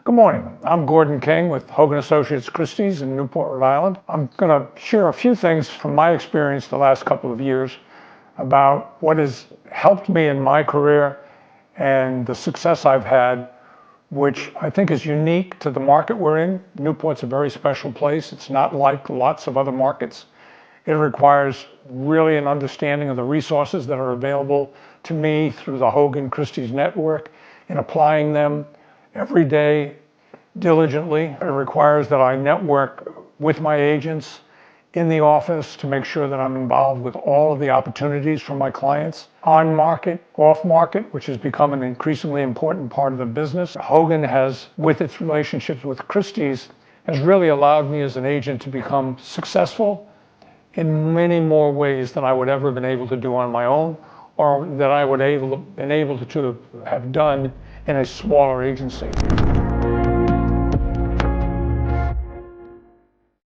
Good morning. I'm Gordon King with Hogan Associates Christie's in Newport, Rhode Island. I'm going to share a few things from my experience the last couple of years about what has helped me in my career and the success I've had, which I think is unique to the market we're in. Newport's a very special place. It's not like lots of other markets. It requires really an understanding of the resources that are available to me through the Hogan Christie's network and applying them every day diligently. It requires that I network with my agents in the office to make sure that I'm involved with all of the opportunities for my clients, on market, off market, which has become an increasingly important part of the business. Hogan has, with its relationships with Christie's, has really allowed me as an agent to become successful in many more ways than I would ever have been able to do on my own, or that I would have been able to have done in a smaller agency.